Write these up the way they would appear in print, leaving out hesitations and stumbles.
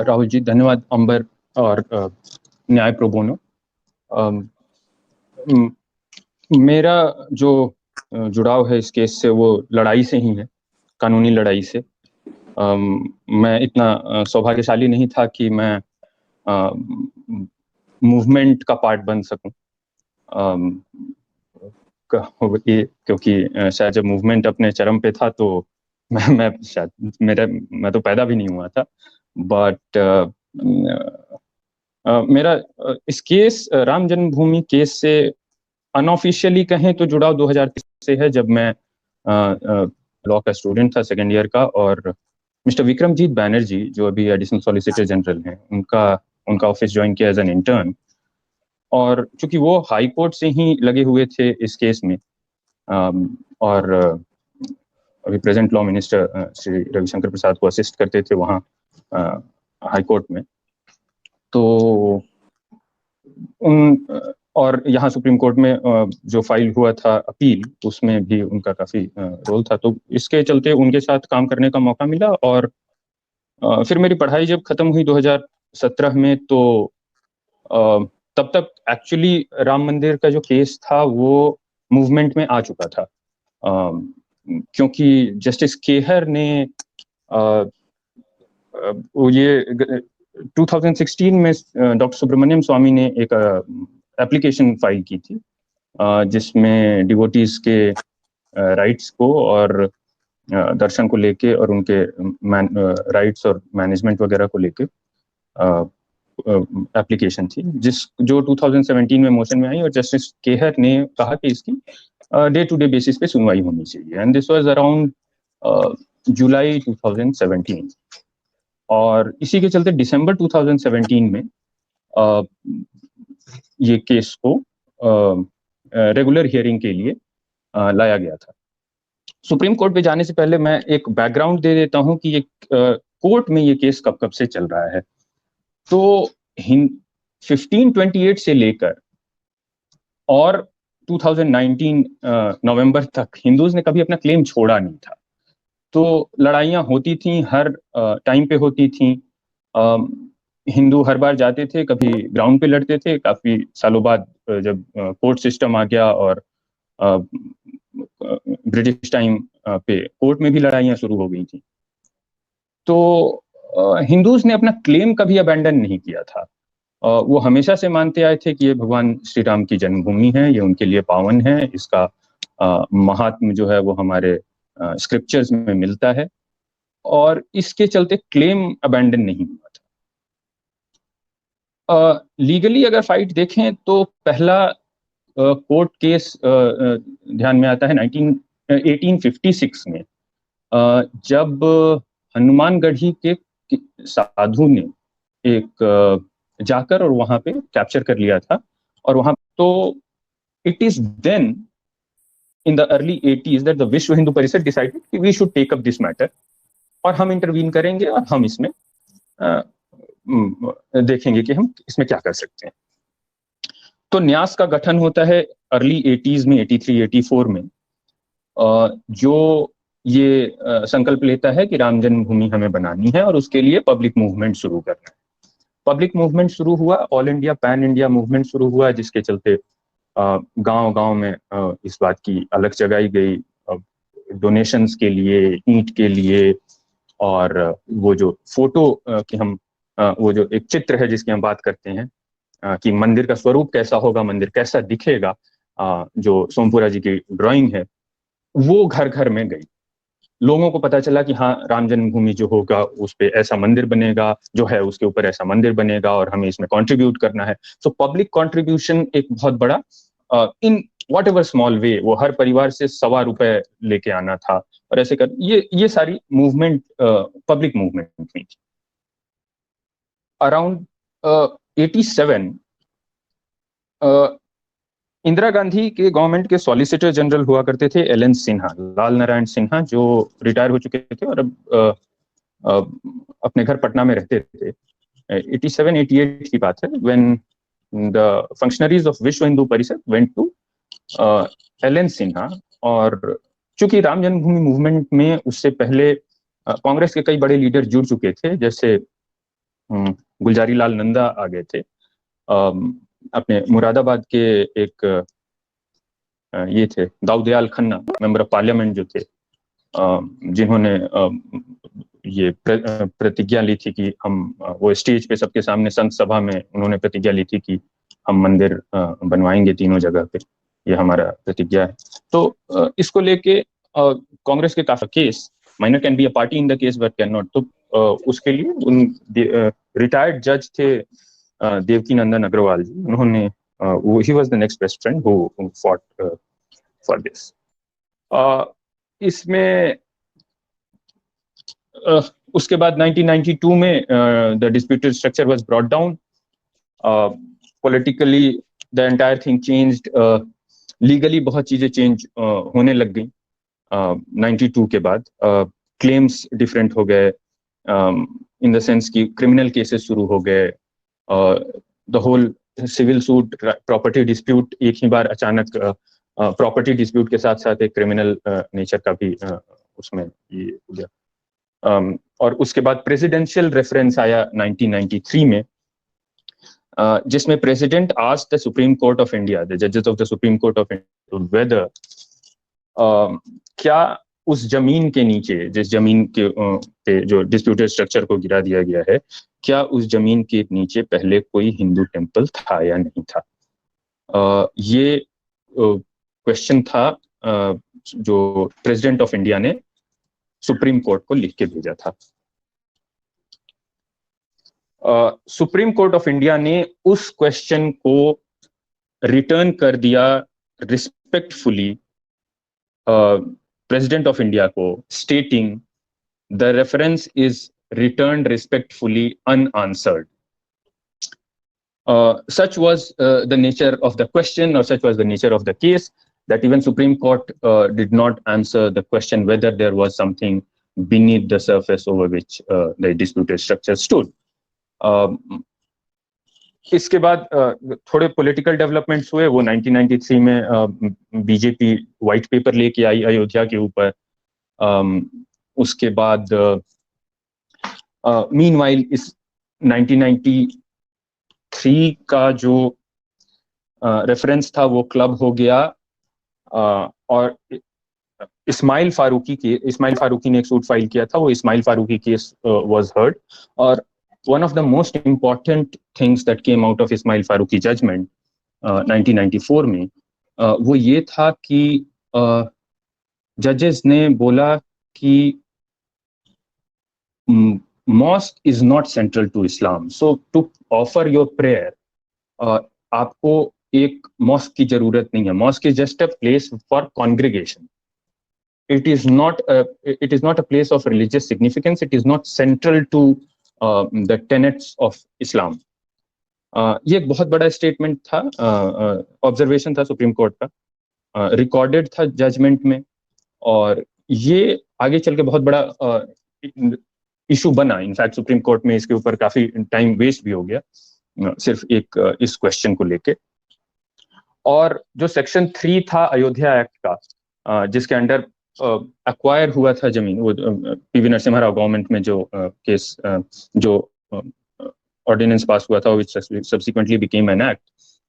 राहुल जी, धन्यवाद अंबर और न्याय प्रो बोनो। अम, म- मेरा जो जुड़ाव है इस केस से वो लड़ाई से ही है, कानूनी लड़ाई से। मैं इतना सौभाग्यशाली नहीं था कि मैं मूवमेंट का पार्ट बन सकूं। अम, क्योंकि शायद जब मूवमेंट अपने चरम पे था तो मैं शायद मैं तो पैदा भी नहीं हुआ था। बट मेरा इस केस राम जन्मभूमि केस से अनऑफिशियली कहें तो जुड़ाव 2003 से है, जब मैं लॉ का स्टूडेंट था, सेकेंड ईयर का। और मिस्टर विक्रमजीत बैनर्जी जो अभी एडिशनल सॉलिसिटर जनरल हैं, उनका उनका ऑफिस ज्वाइन किया एज एन इंटर्न। और चूंकि वो हाई कोर्ट से ही लगे हुए थे इस केस में, और अभी present law minister Shri Ravishankar Prasad को असिस्ट करते थे वहाँ हाई कोर्ट में, तो उन और यहाँ सुप्रीम कोर्ट में जो फाइल हुआ था अपील, उसमें भी उनका काफी रोल था। तो इसके चलते उनके साथ काम करने का मौका मिला। और फिर मेरी पढ़ाई जब खत्म हुई 2017 में, तो तब तक एक्चुअली राम मंदिर का जो केस था वो मूवमेंट में आ चुका था। क्योंकि जस्टिस केहर ने वो ये 2016 में डॉक्टर सुब्रमण्यम स्वामी ने एक एप्लीकेशन फाइल की थी, जिसमें डिवोटीज के राइट्स को और दर्शन को लेके और उनके राइट्स और मैनेजमेंट वगैरह को लेके एप्लीकेशन थी, जो 2017 में मोशन में आई। और जस्टिस केहर ने कहा कि इसकी डे टू डे बेसिस पे सुनवाई होनी चाहिए। एंड दिस वाज अराउंड जुलाई 2017। और इसी के चलते दिसंबर 2017 में ये केस को रेगुलर हियरिंग के लिए लाया गया था। सुप्रीम कोर्ट पे जाने से पहले मैं एक बैकग्राउंड दे देता हूं कि ये कोर्ट में ये केस कब कब से चल रहा है। तो 1528 से लेकर और 2019 नवंबर तक हिंदूज ने कभी अपना क्लेम छोड़ा नहीं था। तो लड़ाइयाँ होती थी, हर टाइम पे होती थी। हिंदू हर बार जाते थे, कभी ग्राउंड पे लड़ते थे। काफी सालों बाद जब कोर्ट सिस्टम आ गया और ब्रिटिश टाइम पे कोर्ट में भी लड़ाइयाँ शुरू हो गई थी, तो हिंदूज ने अपना क्लेम कभी अबैंडन नहीं किया था। वो हमेशा से मानते आए थे कि ये भगवान श्री राम की जन्मभूमि है, ये उनके लिए पावन है, इसका महात्म जो है वो हमारे स्क्रिप्चर्स में मिलता है। और इसके चलते क्लेम अबैंडन नहीं हुआ था। लीगली अगर फाइट देखें तो पहला कोर्ट केस ध्यान में आता है 1856 में, जब हनुमानगढ़ी के साधु ने एक जाकर और वहां पे कैप्चर कर लिया था। और वहां तो it is then in the early 80s that the Vishwa Hindu Parishad decided कि we should take up this matter और हम इंटरवीन करेंगे और हम इसमें देखेंगे कि हम इसमें क्या कर सकते हैं। तो न्यास का गठन होता है अर्ली 80s में, 83 84 में, जो ये संकल्प लेता है कि राम जन्मभूमि हमें बनानी है और उसके लिए पब्लिक मूवमेंट शुरू करना है। पब्लिक मूवमेंट शुरू हुआ, all India pan India movement शुरू हुआ, जिसके चलते गांव गांव में इस बात की अलग जगाई गई, डोनेशंस के लिए, ईंट के लिए। और वो जो फोटो कि हम वो जो एक चित्र है जिसकी हम बात करते हैं कि मंदिर का स्वरूप कैसा होगा, मंदिर कैसा दिखेगा, जो सोमपुरा जी की ड्राइंग है, वो घर घर में गई। लोगों को पता चला कि हाँ, राम जन्मभूमि जो होगा उस पे ऐसा मंदिर बनेगा, जो है उसके ऊपर ऐसा मंदिर बनेगा और हमें इसमें कंट्रीब्यूट करना है। सो पब्लिक कंट्रीब्यूशन एक बहुत बड़ा, in what ever small way, वो हर परिवार से ₹1.25 लेके आना था और ऐसे कर ये सारी मूवमेंट पब्लिक मूवमेंट हुई थी। अराउंड 87 इंदिरा गांधी के गवर्नमेंट के सॉलिसिटर जनरल हुआ करते थे एल.एन. सिन्हा, लाल नारायण सिन्हा, जो रिटायर हो चुके थे और अब अपने घर पटना में रहते थे। 87-88 की बात है, व्हेन द फंक्शनरीज ऑफ विश्व हिंदू परिषद वेंट टू एल.एन. सिन्हा। और चूंकि राम जन्मभूमि मूवमेंट में उससे पहले कांग्रेस के कई बड़े लीडर जुड़ चुके थे, जैसे गुलजारी लाल नंदा आ गए थे, अपने मुरादाबाद के एक ये थे Daudayal Khanna, member of parliament जो थे, जिन्होंने ये प्रतिज्ञा ली थी कि हम वो स्टेज पे सबके सामने संत सभा में उन्होंने प्रतिज्ञा ली थी कि हम मंदिर बनवाएंगे तीनों जगह पे, ये हमारा प्रतिज्ञा है। तो इसको लेके कांग्रेस के काफी case, minor can be a party in the case but can not, तो उसके लिए उन रिटायर्ड जज थे देवकी नंदन अग्रवाल जी, उन्होंने he was the next best friend who fought for this. इसमें उसके बाद 1992 में the disputed structure was brought down, politically the entire thing changed, legally बहुत चीजें चेंज होने लग गई 92 के बाद। क्लेम्स डिफरेंट हो गए, इन द सेंस कि क्रिमिनल केसेस शुरू हो गए, the whole civil suit property dispute एक ही बार अचानक प्रॉपर्टी डिस्प्यूट के साथ साथ एक क्रिमिनल नेचर का भी उसमें ये हो गया। और उसके बाद प्रेसिडेंशियल रेफरेंस आया 1993 में, जिसमें president asked the Supreme Court of India, the जजेस of the Supreme Court of India, whether क्या उस जमीन के नीचे, जिस जमीन के पे जो डिस्प्यूटेड स्ट्रक्चर को गिरा दिया गया है, क्या उस जमीन के नीचे पहले कोई हिंदू टेम्पल था या नहीं था। ये क्वेश्चन था जो प्रेसिडेंट ऑफ इंडिया ने सुप्रीम कोर्ट को लिख के भेजा था। सुप्रीम कोर्ट ऑफ इंडिया ने उस क्वेश्चन को रिटर्न कर दिया रिस्पेक्टफुली प्रेसिडेंट ऑफ इंडिया को, stating the reference is returned respectfully unanswered. Such was the nature of the question, or such was the nature of the case, that even Supreme Court did not answer the question whether there was something beneath the surface over which the disputed structure stood. इसके बाद थोड़े political developments हुए, वो 1993 में BJP white paper लेके आई अयोध्या के ऊपर। उसके बाद मीनवाइल इस 1993 का जो रेफरेंस था वो क्लब हो गया, और इस्माइल फारूकी ने एक सूट फाइल किया था, वो Ismail Faruqui case was heard. और one of the most important things that came out of Ismail Farooqi judgment 1994 में वो ये था कि जजेस ने बोला कि mosque is not central to Islam, so to offer your prayer आपको एक mosque की जरूरत नहीं है। Mosque is just a place for congregation. It is not a place of religious significance. It is not central to the tenets of Islam. ये एक बहुत बड़ा स्टेटमेंट था, ऑब्जर्वेशन था सुप्रीम कोर्ट का, रिकॉर्डेड था जजमेंट में, और ये आगे चल के बहुत बड़ा इशू बना। इनफैक्ट सुप्रीम कोर्ट में इसके ऊपर काफी टाइम वेस्ट भी हो गया सिर्फ एक इस क्वेश्चन को लेके। और जो सेक्शन 3 था अयोध्या एक्ट का, जिसके अंडर एक्वायर हुआ था जमीन, वो पीवी नरसिम्हा राव गवर्नमेंट में जो केस जो ऑर्डिनेंस पास हुआ था, which subsequently became an act,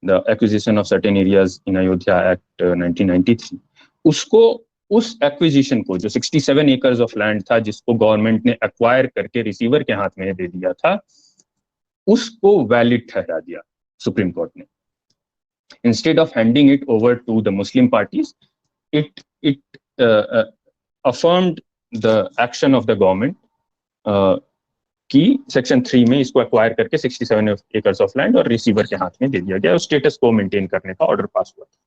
the acquisition of certain areas in Ayodhya Act 1993, उसको, उस एक्विजिशन को, जो 67 एकर्स ऑफ लैंड था जिसको गवर्नमेंट ने एक्वायर करके रिसीवर के हाथ में दे दिया था, उसको वैलिड ठहरा दिया सुप्रीम कोर्ट ने। Instead of handing it over to the Muslim parties, it affirmed the action of the government कि सेक्शन 3 में इसको एक्वायर करके 67 एकर्स ऑफ लैंड और रिसीवर के हाथ में दे दिया गया, और स्टेटस को मेंटेन करने का ऑर्डर पास हुआ था।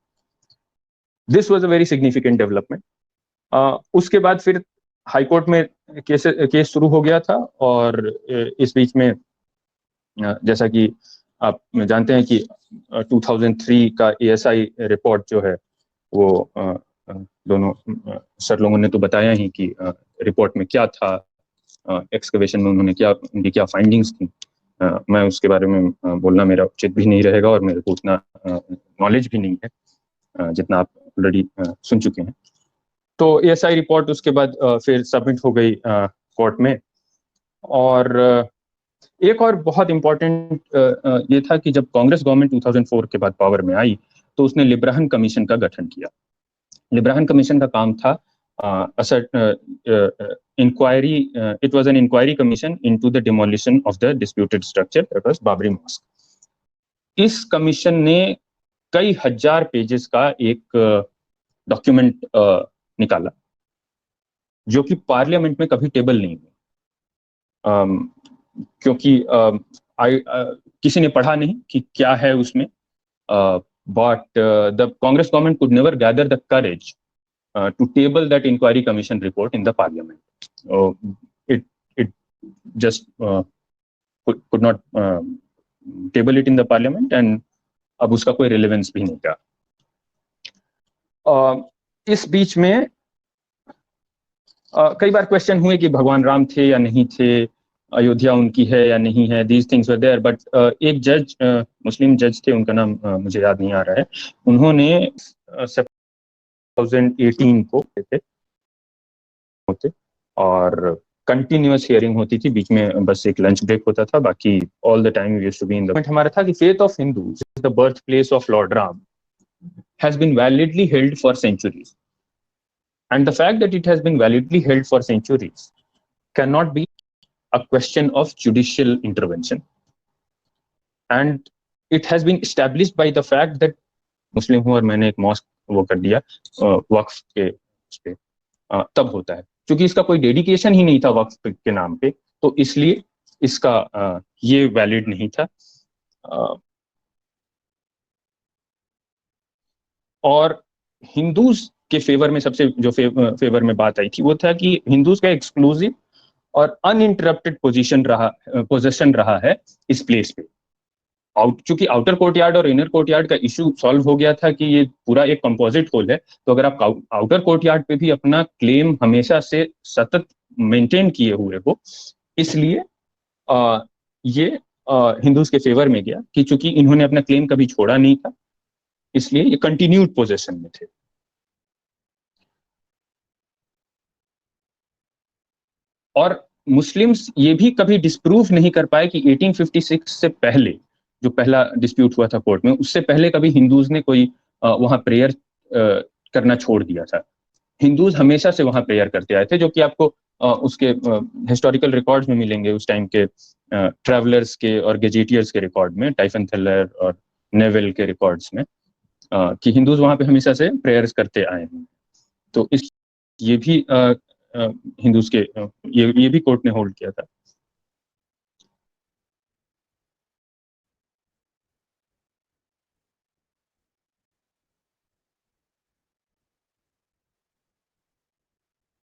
This was a very significant development. उसके बाद फिर हाई कोर्ट में केस शुरू हो गया था, और इस बीच में जैसा कि आप जानते हैं कि 2003 का ASI रिपोर्ट जो है, वो दोनों सर लोगों ने तो बताया ही कि रिपोर्ट में क्या था, एक्सकवेशन में उन्होंने उनकी क्या फाइंडिंग्स थी। मैं उसके बारे में बोलना मेरा उचित भी नहीं रहेगा, और मेरे को उतना नॉलेज भी नहीं है जितना आप ऑलरेडी सुन चुके हैं। तो ASI रिपोर्ट उसके बाद फिर सबमिट हो गई कोर्ट में, और एक और बहुत इंपॉर्टेंट ये था कि जब कांग्रेस गवर्नमेंट 2004 के बाद पावर में आई तो उसने लिब्राहन कमीशन का गठन किया। लिब्राहन कमीशन का काम था inquiry, it was an inquiry commission into the demolition of the disputed structure that was Babri mosque. इस कमीशन ने कई हजार पेजेस का एक डॉक्यूमेंट निकाला जो कि पार्लियामेंट में कभी टेबल नहीं हुआ, क्योंकि किसी ने पढ़ा नहीं कि क्या है उसमें, but the Congress government could never gather the courage to table that inquiry commission report in the parliament. It just could not table it in the parliament, and अब उसका कोई relevance भी नहीं था। इस बीच में कई बार क्वेश्चन हुए कि भगवान राम थे या नहीं थे, अयोध्या उनकी है या नहीं है, these things were there, but एक जज, मुस्लिम जज थे, उनका नाम मुझे याद नहीं आ रहा है, उन्होंने 2018 को होते और कंटिन्यूअस हियरिंग होती थी, बीच में बस एक लंच ब्रेक होता था, बाकी all the time we used to be in the. हमारा था कि faith of Hindus is the birth place of Lord Ram has been validly held for centuries, and the fact that it has been validly held for centuries can not be a question of judicial intervention, and it has been established by the fact that मुस्लिम हूँ और मैंने एक mask वो कर दिया वक्फ के उस पे, तब होता है क्योंकि इसका कोई डेडिकेशन ही नहीं था वक्फ के नाम पे, तो इसलिए इसका ये वैलिड नहीं था। और हिंदूज के फेवर में सबसे जो फेवर में बात आई थी वो था कि हिंदूज का एक्सक्लूसिव और अनइंटरप्टेड पोजीशन रहा है इस प्लेस पे। चूंकि आउटर कोर्टयार्ड और इनर कोर्टयार्ड का इशू सॉल्व हो गया था कि ये पूरा एक कंपोजिट होल है, तो अगर आप आउटर कोर्टयार्ड पे भी अपना क्लेम हमेशा से सतत मेंटेन किए हुए हो, इसलिए ये हिंदूज के फेवर में गया कि चूंकि इन्होंने अपना क्लेम कभी छोड़ा नहीं था, इसलिए ये कंटिन्यूड पोजीशन में थे। और मुस्लिम्स ये भी कभी डिस्प्रूव नहीं कर पाए कि 1856 से पहले जो पहला डिस्प्यूट हुआ था कोर्ट में, उससे पहले कभी हिंदूज ने कोई वहां प्रेयर करना छोड़ दिया था। हिंदूज हमेशा से वहां प्रेयर करते आए थे, जो कि आपको उसके हिस्टोरिकल रिकॉर्ड्स में मिलेंगे, उस टाइम के ट्रैवलर्स के और गेजेटियर्स के रिकॉर्ड में, टाइफन थेलर और नेवेल के रिकॉर्ड्स में, कि हिंदूज वहां पे हमेशा से प्रेयर्स करते आए हैं। तो इस ये भी हिंदूज के ये भी कोर्ट ने होल्ड किया था।